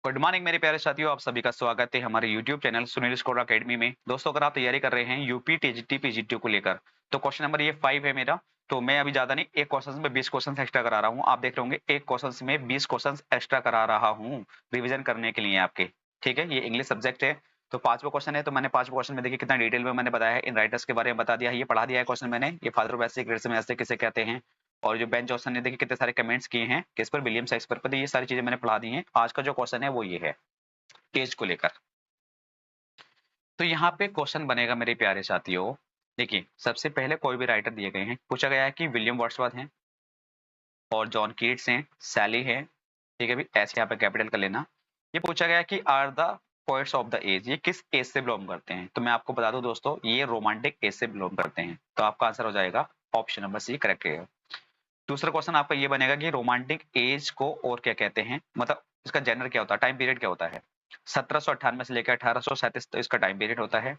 Good morning मेरे प्यारे साथियों, आप सभी का स्वागत है हमारे YouTube channel Sunil score academy में। दोस्तों, अगर आप तैयारी कर रहे हैं यूपी टीजीटी पीजीटी को लेकर, तो क्वेश्चन नंबर ये 5 है मेरा। तो मैं अभी ज्यादा नहीं, एक क्वेश्चन में 20 क्वेश्चन एक्स्ट्रा करा रहा हूँ। आप देख रहे होंगे एक क्वेश्चन में 20 क्वेश्चन एक्स्ट्रा करा रहा हूँ रिविजन करने के लिए आपके। ठीक है, ये इंग्लिश सब्जेक्ट है। तो 5वां क्वेश्चन है, तो मैंने 5वां क्वेश्चन में देखिए कितना डिटेल में मैंने बताया है, इन राइटर्स के बारे में बता दिया है, ये पढ़ा दिया है क्वेश्चन मैंने। ये फादर ऑफ बेसिक रिलेशन ऐसे किसे कहते हैं, और जो बेंच ऑप्शन ने देखिए कितने सारे कमेंट्स किए हैं किस पर, विलियम शेक्सपियर पर। तो ये सारी चीजें मैंने पढ़ा दी हैं। आज का जो क्वेश्चन है वो ये है, एज को लेकर। तो यहाँ पे क्वेश्चन बनेगा मेरे प्यारे साथियों। देखिए, सबसे पहले कोई भी राइटर दिए गए हैं, पूछा गया है कि विलियम वर्ड्सवर्थ हैं और जॉन कीट्स हैं, सैली हैं। ठीक है भी, ऐसे यहाँ पे कैपिटल कर लेना। ये पूछा गया है कि are the poets of the age, ये किस एज से बिलोंग करते हैं। तो मैं आपको बता दूं दोस्तों, ये रोमांटिक एज से बिलोंग करते हैं। तो आपका आंसर हो जाएगा ऑप्शन नंबर सी करेक्ट है। दूसरा क्वेश्चन आपका ये बनेगा कि रोमांटिक एज को और क्या कहते हैं, मतलब इसका जेनर क्या होता है, टाइम पीरियड क्या होता है। 1798 से लेकर 1837 तो इसका टाइम पीरियड होता है।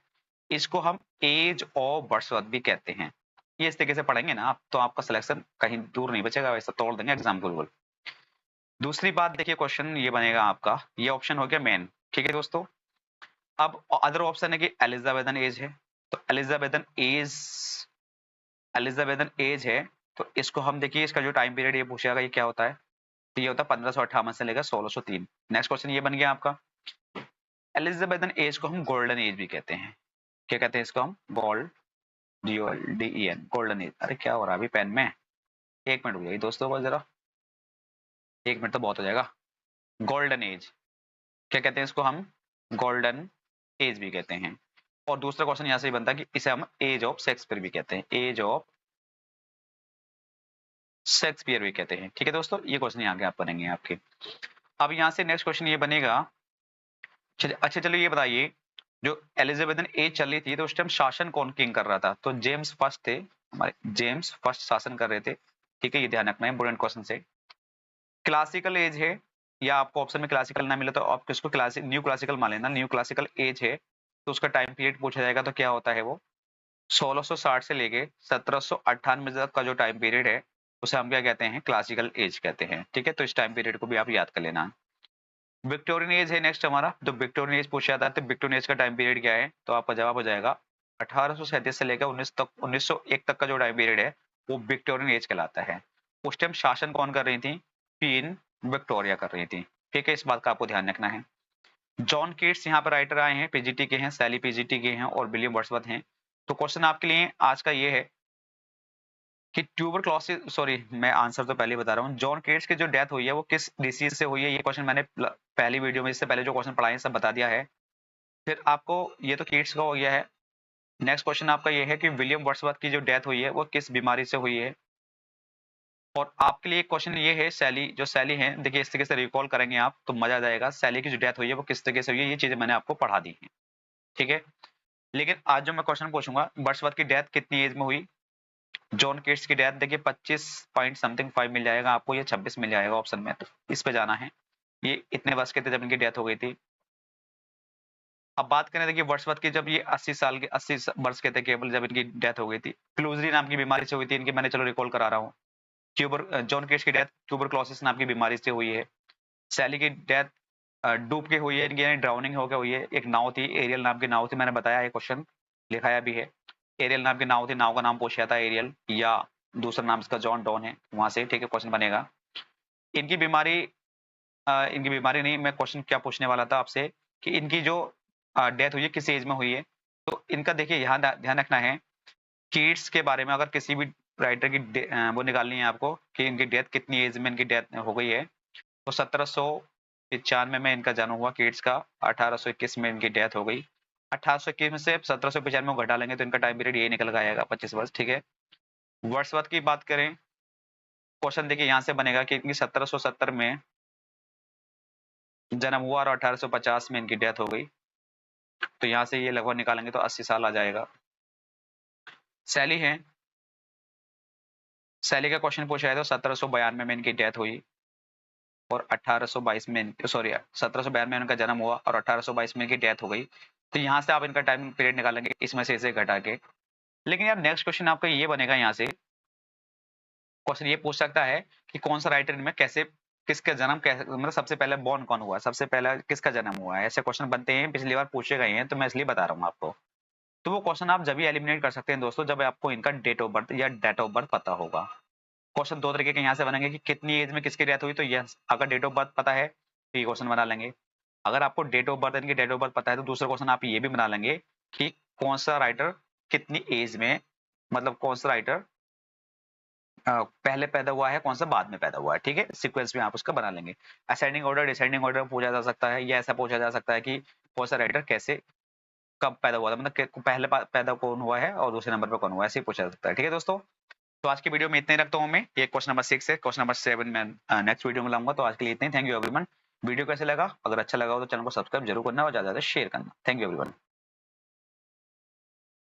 इसको हम एज ऑफ वर्ड्सवर्थ भी कहते हैं। ये इस तरीके से पढ़ेंगे ना आप, तो आपका सिलेक्शन कहीं दूर नहीं बचेगा, वैसा तोड़ देंगे एग्जाम को बिल्कुल। दूसरी बात देखिए, क्वेश्चन ये बनेगा आपका, ये ऑप्शन हो गया मेन। ठीक है दोस्तों, अब अदर ऑप्शन है कि एलिजाबेथन एज है। तो एलिजाबेथन एज है। तो इसको हम देखिए, इसका जो टाइम पीरियड ये पूछेगा ये क्या होता है। तो ये होता है 1558 से लेकर 1603। नेक्स्ट क्वेश्चन ये बन गया आपका, एलिजाबेथन एज को हम गोल्डन एज भी कहते हैं। क्या कहते हैं इसको हम, DEN गोल्डन एज। अरे क्या हो रहा है अभी पेन में, एक मिनट हो जाइए दोस्तों बस जरा, एक मिनट तो बहुत हो जाएगा। गोल्डन एज क्या कहते हैं इसको हम, गोल्डन एज भी कहते हैं। और दूसरा क्वेश्चन यहाँ से ही बनता है कि इसे हम एज ऑफ शेक्सपियर भी कहते हैं, एज ऑफ शेक्सपियर भी कहते हैं। ठीक है दोस्तों, ये क्वेश्चन यहाँ के आप बनेंगे आपके। अब यहाँ से नेक्स्ट क्वेश्चन ये बनेगा, अच्छा चलिए ये बताइए, जो एलिजाबेथन एज चल रही थी तो उस टाइम शासन कौन किंग कर रहा था। तो जेम्स फर्स्ट थे हमारे, जेम्स फर्स्ट शासन कर रहे थे। ठीक है, ये ध्यान रखना है इंपोर्टेंट क्वेश्चन से। क्लासिकल एज है, या आपको ऑप्शन में क्लासिकल ना मिले तो आप किसको क्लासिक न्यू क्लासिकल मान लेना, न्यू क्लासिकल एज है। तो उसका टाइम पीरियड पूछा जाएगा तो क्या होता है वो, 1660 से लेके 1798 तक का जो टाइम पीरियड है उसे हम क्या कहते हैं, क्लासिकल एज कहते हैं। ठीक है, तो इस टाइम पीरियड को भी आप याद कर लेना। विक्टोरियन एज है नेक्स्ट हमारा, तो विक्टोरियन एज पूछा जाता है, तो विक्टोरियन एज का टाइम पीरियड क्या है। तो आपका जवाब हो जाएगा 1837 से लेकर 1901 तक का जो टाइम पीरियड है वो विक्टोरियन एज कहलाता है। उस टाइम शासन कौन कर रही थी, क्वीन विक्टोरिया कर रही थी। ठीक है, इस बात का आपको ध्यान रखना है। जॉन केट्स यहाँ पर राइटर आए हैं, पीजीटी के हैं, सैली पीजीटी के हैं, और विलियम वर्ड्सवर्थ हैं। तो क्वेश्चन आपके लिए आज का ये है कि ट्यूबरक्लोसिस, सॉरी मैं आंसर तो पहले ही बता रहा हूँ, जॉन केट्स की जो डेथ हुई है वो किस डिसीज से हुई है। ये क्वेश्चन मैंने पहली वीडियो में, इससे पहले जो क्वेश्चन पढ़ाए हैं सब बता दिया है। फिर आपको, ये तो केट्स का हो गया है। नेक्स्ट क्वेश्चन आपका ये है कि विलियम वर्ड्सवर्थ की जो डेथ हुई है वो किस बीमारी से हुई है। और आपके लिए क्वेश्चन ये है, सैली जो सैली है, देखिए इस तरीके से रिकॉल करेंगे आप तो मजा आ जाएगा। सैली की जो डेथ हुई है वो किस तरीके से हुई है, ये चीजें मैंने आपको पढ़ा दी है। ठीक है, लेकिन आज जो मैं क्वेश्चन पूछूंगा, वर्ड्सवर्थ की डेथ कितनी एज में हुई। जॉन केट्स की डेथ देखिए 25 पॉइंट समथिंग 5 मिल जाएगा आपको, ये 26 मिल जाएगा ऑप्शन में, तो इस पे जाना है। ये इतने वर्ष के थे जब इनकी डेथ हो गई थी। अब बात करें देखिए वर्ड्सवर्थ की, जब ये 80 वर्ष के थे केवल जब इनकी डेथ हो गई थी, क्लूजरी नाम की बीमारी से हुई थी इनकी, मैंने चलो रिकॉल करा रहा हूँ। जॉन केट्स की डेथ ट्यूबरक्लोसिस नाम की बीमारी से हुई है। सैली की डेथ डूब के हुई है इनकी, यानी ड्राउनिंग होकर हुई है। एक नाव थी, एरियल नाम की नाव थी, मैंने बताया है, क्वेश्चन लिखाया भी है। एरियल नाम की नाव थी, नाव का नाम पूछा था एरियल, या दूसरा नाम इसका जॉन डॉन है वहां से। ठीक है, क्वेश्चन बनेगा इनकी बीमारी, इनकी बीमारी नहीं, मैं क्वेश्चन क्या पूछने वाला था आपसे कि इनकी जो डेथ हुई है किस एज में हुई है। तो इनका देखिए यहाँ ध्यान रखना है, कीट्स के बारे में अगर किसी भी राइटर की वो निकालनी है आपको कि इनकी डेथ कितनी एज में इनकी डेथ हो गई है, तो 1795 में इनका जन्म हुआ कीट्स का, 1821 में इनकी डेथ हो गई। 1821 में से 1795 को घटा लेंगे तो इनका टाइम पीरियड यही निकल के आएगा, 25 वर्ष। ठीक है, वर्ड्सवर्थ की बात करें, क्वेश्चन देखिए यहाँ से बनेगा कि इनकी 1770 में जन्म हुआ और 1850 में इनकी डेथ हो गई। तो यहाँ से ये लगभग निकालेंगे तो 80 साल आ जाएगा। सैली है, सैली का क्वेश्चन पूछा है तो 1792 में इनकी डेथ हुई और 1822 में, सॉरी 1792 में इनका जन्म हुआ और 1822 में इनकी डेथ हो गई। तो यहाँ से आप इनका टाइम पीरियड निकालेंगे इसमें से इसे घटा के। लेकिन यार नेक्स्ट क्वेश्चन आपका ये बनेगा, यहाँ से क्वेश्चन ये पूछ सकता है कि कौन सा राइटर इनमें कैसे किसका जन्म कैसे, मतलब सबसे पहले बॉर्न कौन हुआ, सबसे पहला किसका जन्म हुआ है, ऐसे क्वेश्चन बनते हैं, पिछली बार पूछे गए हैं, तो मैं इसलिए बता रहा हूँ आपको। तो वो क्वेश्चन आप जब भी एलिमिनेट कर सकते हैं दोस्तों, जब आपको इनका डेट ऑफ बर्थ या डेट ऑफ बर्थ पता होगा। क्वेश्चन दो तरीके के यहाँ से बनेंगे कि कितनी एज में किसकी डेथ हुई, तो यस, अगर डेट ऑफ बर्थ पता है तो ये क्वेश्चन बना लेंगे। अगर आपको डेट ऑफ बर्थ, इनकी डेट ऑफ बर्थ पता है, तो दूसरा क्वेश्चन आप ये भी बना लेंगे कि कौन सा राइटर कितनी एज में, मतलब कौन सा राइटर पहले पैदा हुआ है, कौन सा बाद में पैदा हुआ है, ठीक है, सीक्वेंस में आप उसका बना लेंगे। असेंडिंग ऑर्डर डिसेंडिंग ऑर्डर पूछा जा सकता है, या ऐसा पूछा जा सकता है कि कौन सा राइटर कैसे कब पैदा हुआ था, मतलब पहले पैदा कौन हुआ है और दूसरे नंबर पर कौन हुआ है, ऐसे ही पूछा जा सकता है। ठीक है दोस्तों, तो आज की वीडियो में इतने ही रखता हूँ मैं। ये क्वेश्चन नंबर 6 है, क्वेश्चन नंबर 7 मैं नेक्स्ट वीडियो में लाऊंगा। तो आज के लिए इतने ही। Thank you everyone. वीडियो कैसे लगा, अगर अच्छा लगा हो तो चैनल को सब्सक्राइब जरूर करना और ज्यादा से शेयर करना। Thank you everyone.